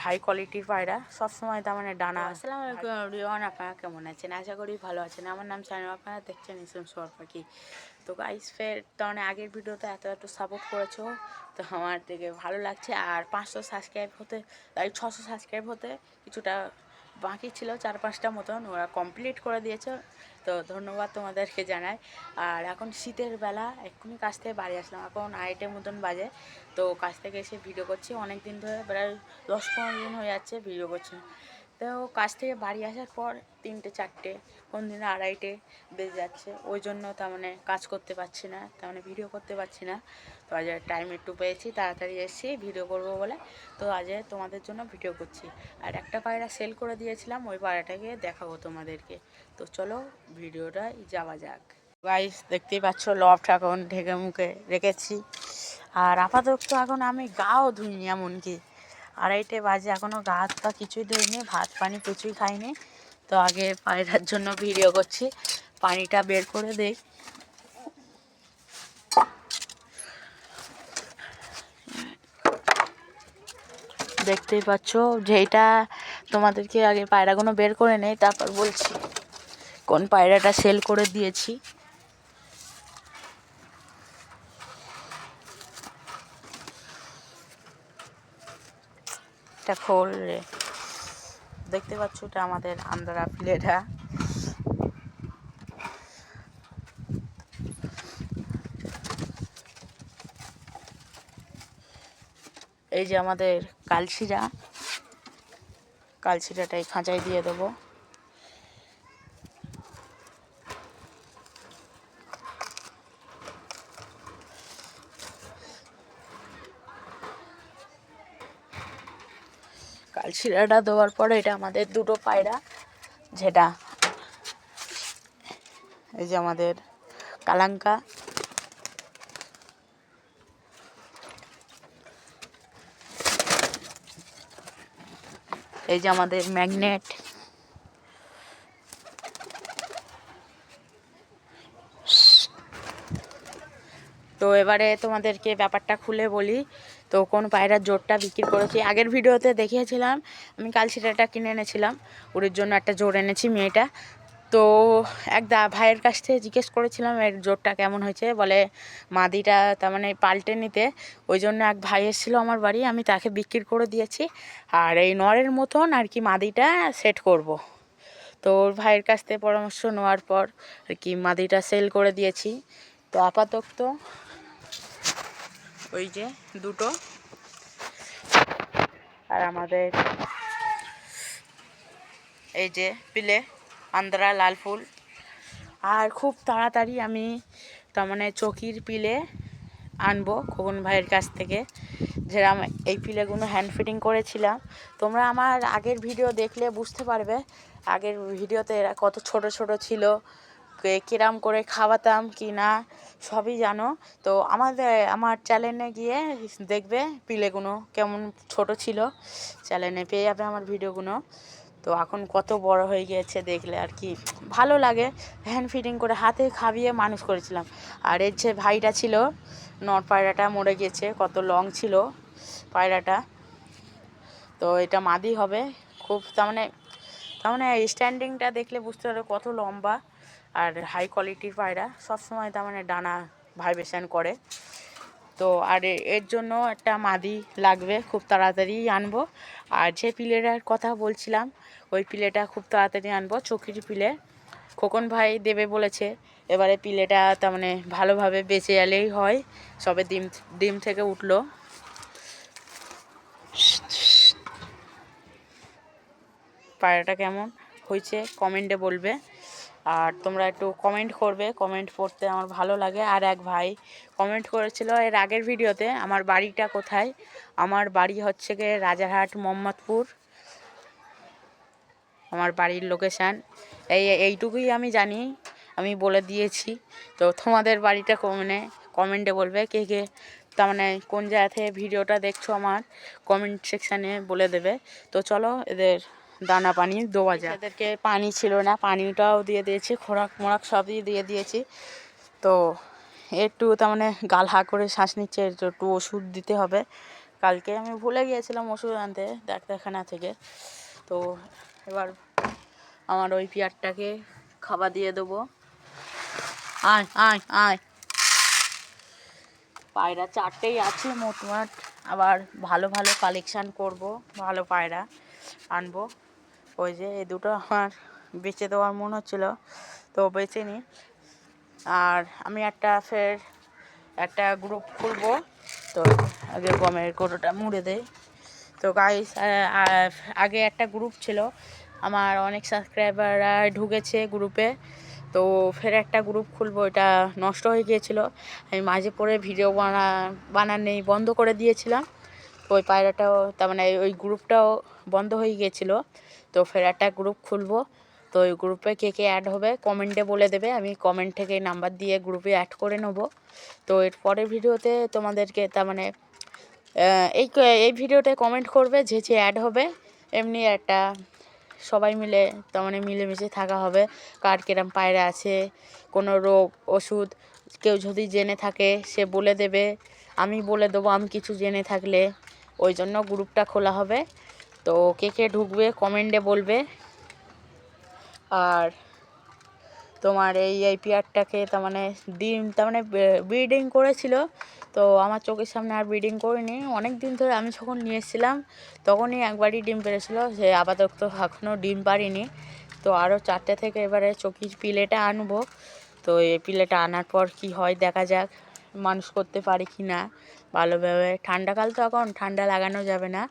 High কোয়ালিটির পায়রা সবসময় তার মানে ডানা। আসসালামু আলাইকুম এভরিওয়ান, আপনারা কেমন আছেন? আশা করি ভালো আছেন। আমার নাম সাইমা, আপনারা দেখছেন ইসলাম শহর পাখি। তো গাইস ফের তার মানে আগের ভিডিওতে এত সাপোর্ট করেছো, তো আমার থেকে ভালো লাগছে। আর 500 সাবস্ক্রাইব হতে 600 সাবস্ক্রাইব হতে কিছুটা বাকি ছিল, 4-5টা মতন, ওরা কমপ্লিট করে দিয়েছে, তো ধন্যবাদ তোমাদেরকে জানাই। আর এখন শীতের বেলা, এক্ষুনি কাছ থেকে বাড়ি আসলাম, এখন 2:30 মতন বাজে। তো কাছ থেকে এসে ভিডিও করছি, অনেক দিন ধরে প্রায় 10-15 দিন হয়ে যাচ্ছে ভিডিও করছি। তো কাছ থেকে বাড়ি আসার পর 3-4টে, কোন দিন 2:30 বেজে যাচ্ছে, ওই জন্য তার মানে কাজ করতে পারছি না, তার মানে ভিডিও করতে পারছি না। তো আজ টাইম একটু পেয়েছি, তাড়াতাড়ি এসেছি ভিডিও করব বলে, তো আজ তোমাদের জন্য ভিডিও করছি। আর একটা পায়রা সেল করে দিয়েছিলাম, ওই পায়রাটাকে দেখাবো তোমাদেরকে। তো চলো ভিডিওটা যাওয়া যাক। গাইস দেখতেই পাচ্ছ, লফট এখন ঢেকে মুখে রেখেছি। আর আপাতত এখন আমি গাও ধুইনি, এমনকি 2:30 বাজে, এখনও গা হাত পা কিছুই ধুইনি, ভাত পানি কিছুই খাইনি। তো আগে পায়রার জন্য ভিডিও করছি, পানিটা বের করে দেই। দেখতেই পাচ্ছ যে এটা তোমাদেরকে আগে পায়রাগুলো বের করে নেই, তারপর বলছি কোন পায়রাটা সেল করে দিয়েছি। এটা খোল রে, দেখতে পাচ্ছ এটা আমাদের আন্দ্রা প্লেটা। এই যে আমাদের কালশিরাটাই খাঁচায় দিয়ে দেবো। কালশিরাটা দেওয়ার পরে এটা আমাদের দুটো পায়রা, যেটা এই যে আমাদের কালাঙ্কা, এই যে আমাদের ম্যাগনেট, তো এবারে তোমাদেরকে ব্যাপারটা খুলে বলি। তো কোন পায়রার জোরটা বিক্রি করেছি আগের ভিডিওতে দেখিয়েছিলাম, আমি কালশিরাটা কিনে এনেছিলাম, ওর জন্য একটা জোর এনেছি মেয়েটা। তো এক ভাইয়ের কাছ থেকে জিজ্ঞেস করেছিলাম এর জোরটা কেমন হয়েছে, বলে মাদিটা তার মানে পাল্টে নিতে, ওই জন্য এক ভাই এসেছিলো আমার বাড়ি, আমি তাকে বিক্রি করে দিয়েছি। আর এই নরের মতন আর কি মাদিটা সেট করব। তো ওর ভাইয়ের কাছ থেকে পরামর্শ নেওয়ার পর আর কি মাদিটা সেল করে দিয়েছি। তো আপাতত ওই যে দুটো, আর আমাদের এই যে পিলে আন্দ্রা লাল ফুল। আর খুব তাড়াতাড়ি আমি তার মানে চকির পিলে আনবো খোকন ভাইয়ের কাছ থেকে, যেরকম এই পিলেগুলো হ্যান্ড ফিটিং করেছিলাম। তোমরা আমার আগের ভিডিও দেখলে বুঝতে পারবে, আগের ভিডিওতে এরা কত ছোট ছোট ছিল, কিরাম করে খাওয়াতাম কি না সবই জানো। তো আমার চ্যানেলে গিয়ে দেখবে পিলেগুলো কেমন ছোট ছিল, চ্যানেলে পেয়ে যাবে আমার ভিডিওগুলো। তো এখন কত বড় হয়ে গিয়েছে দেখলে আর কি ভালো লাগে, হ্যান্ড ফিটিং করে হাতে খাবিয়ে মানুষ করেছিলাম। আর এর যে ভাইটা ছিল, নর পায়রাটা মরে গেছে, কত লং ছিল পায়রাটা। তো এটা মাদি হবে, খুব তার মানে স্ট্যান্ডিংটা দেখলে বুঝতে পারবে কত লম্বা। আর হাই কোয়ালিটির পায়রা সবসময় তার মানে ডানা ভাইব্রেশন করে। তো আর এর জন্য একটা মাদি লাগবে, খুব তাড়াতাড়ি আনবো। আর যে পিলেটার কথা বলছিলাম, ওই পিলেটা খুব তাড়াতাড়ি আনবো, চকির পিলে খোকন ভাই দেবে বলেছে। এবারে পিলেটা তার মানে ভালোভাবে বেঁচে এলেই হয়, সবে ডিম থেকে উঠলো। পায়রাটা কেমন হয়েছে কমেন্টে বলবে, আর তোমরা একটু কমেন্ট করবে, কমেন্ট পড়তে আমার ভালো লাগে। আর এক ভাই কমেন্ট করেছিল এর আগের ভিডিওতে আমার বাড়িটা কোথায়, আমার বাড়ি হচ্ছে গিয়ে রাজারহাট মোহাম্মদপুর, আমার বাড়ির লোকেশান এইটুকুই আমি জানি, আমি বলে দিয়েছি। তো তোমাদের বাড়িটা কমেন্টে বলবে কে কে তার মানে কোন জায়গা থেকে ভিডিওটা দেখছো, আমার কমেন্ট সেকশানে বলে দেবে। তো চলো এদের দানা পানি দেওয়া যায়। এদেরকে পানি ছিল না, পানিটাও দিয়ে দিয়েছি, খোরাক মোরাক সবই দিয়ে দিয়েছি। তো একটু তার মানে গাল হা করে শ্বাস নিচ্ছে, একটু ওষুধ দিতে হবে, কালকে আমি ভুলে গিয়েছিলাম ওষুধ আনতে ডাক্তারখানা থেকে। তো এবার আমার ওই পেয়ারটাকে খাবার দিয়ে দেবো। আয় আয় আয়, পায়রা 4টেই আছে মোটমাট। আবার ভালো ভালো কালেকশান করব, ভালো পায়রা আনবো। ওই যে এই দুটো আমার বেচে দেওয়ার মন হচ্ছিলো, তো বেচে নিই। আর আমি একটা গ্রুপ খুলবো। তো আগে গমের গরুটা মুড়ে দেয়। তো গাইস, আগে একটা গ্রুপ ছিল আমার, অনেক সাবস্ক্রাইবাররা ঢুকেছে গ্রুপে। তো ফের একটা গ্রুপ খুলবো, এটা নষ্ট হয়ে গিয়েছিলো। আমি মাঝে পড়ে ভিডিও বানানো বন্ধ করে দিয়েছিলাম। তো ওই পায়রাটাও, তার মানে ওই গ্রুপটাও বন্ধ হয়ে গিয়েছিলো। তো ফের একটা গ্রুপ খুলবো। তো ওই গ্রুপে কে কে অ্যাড হবে কমেন্টে বলে দেবে, আমি কমেন্ট থেকে নাম্বার দিয়ে গ্রুপে অ্যাড করে নেবো। তো এর পরের ভিডিওতে তোমাদেরকে, তার মানে এই ভিডিওতে কমেন্ট করবে যে যে অ্যাড হবে। এমনি একটা সবাই মিলে, তার মানে মিলেমিশে থাকা হবে। কার কিরম পায়রা আছে, কোনো রোগ ওষুধ কেউ যদি জেনে থাকে সে বলে দেবে, আমি বলে দেবো আমি কিছু জেনে থাকলে। ওই জন্য গ্রুপটা খোলা হবে। তো কে কে ঢুকবে কমেন্টে বলবে। আর তোমার এই পেয়ারটাকে, তার মানে ডিম, তার মানে ব্রিডিং করেছিল। তো আমার চোখের সামনে আর ব্রিডিং করিনি অনেক দিন ধরে। আমি যখন নিয়ে এসেছিলাম তখনই একবারই ডিম পেড়েছিল, সে আপাতত এখনও ডিম পারিনি। তো আরও 4টে থেকে এবারে চকির পিলেটা আনবো। তো এই পিলেটা আনার পর কি হয় দেখা যাক, মানুষ করতে পারি কি না ভালোভাবে। ঠান্ডাকাল তো, এখন ঠান্ডা লাগানো যাবে না।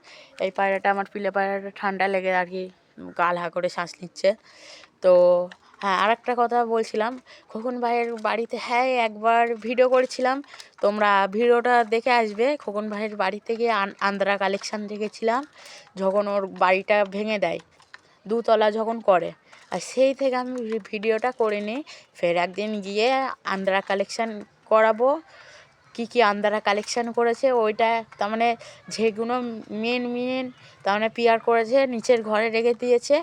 এই পায়রাটা, আমার পিলে পায়রাটা ঠান্ডা লেগে আর কি গাল হা করে শ্বাস নিচ্ছে। তো হ্যাঁ, আর একটা কথা বলছিলাম, খোকন ভাইয়ের বাড়িতে, হ্যাঁ একবার ভিডিও করেছিলাম, তোমরা ভিডিওটা দেখে আসবে। খোকন ভাইয়ের বাড়ি থেকে আন্দ্রা কালেকশান দেখেছিলাম, যখন ওর বাড়িটা ভেঙে দেয়, 2তলা যখন করে। আর সেই থেকে আমি ভিডিওটা করে নিই। ফের একদিন গিয়ে আন্দ্রা কালেকশান করাবো। কী কী আন্দ্রা কালেকশান করেছে ওইটা, তার মানে যেগুলো মেন তার মানে পেয়ার করেছে নিচের ঘরে রেখে দিয়েছে।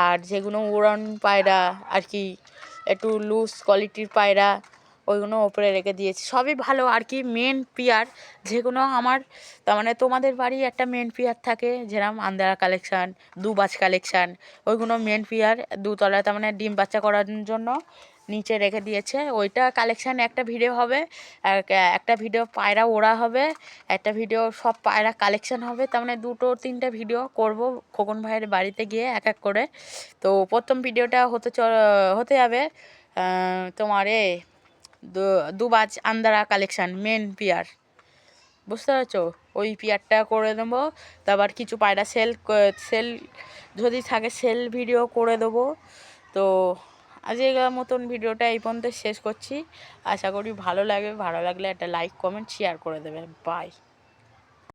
আর যেগুলো উড়ন পায়রা আর কি, একটু লুজ কোয়ালিটির পায়রা, ওইগুলো ওপরে রেখে দিয়েছে। সবই ভালো আর কি, মেন পেয়ার যেগুলো আমার, তার মানে তোমাদের বাড়ি একটা মেন পেয়ার থাকে যেরকম আন্দ্রা কালেকশান, দুবাজ কালেকশান, ওইগুলো মেন পেয়ার 2তলায়, তার মানে ডিম বাচ্চা করার জন্য নিচে রেখে দিয়েছে। ওইটা কালেকশান একটা ভিডিও হবে, একটা ভিডিও পায়রা ওড়া হবে, একটা ভিডিও সব পায়রা কালেকশান হবে। তার মানে 2-3টে ভিডিও করব খোকন ভাইয়ের বাড়িতে গিয়ে এক এক করে। তো প্রথম ভিডিওটা হতে যাবে তোমার দুবাজ আন্দ্রা কালেকশান মেন পেয়ার, বুঝতে পারছো? ওই পেয়ারটা করে দেবো। তারপর কিছু পায়রা সেল যদি থাকে সেল ভিডিও করে দেবো। তো আজকের মতন ভিডিওটা এই পর্যন্ত শেষ করছি। আশা করি ভালো লাগবে, ভালো লাগলে একটা লাইক কমেন্ট শেয়ার করে দেবে। বাই।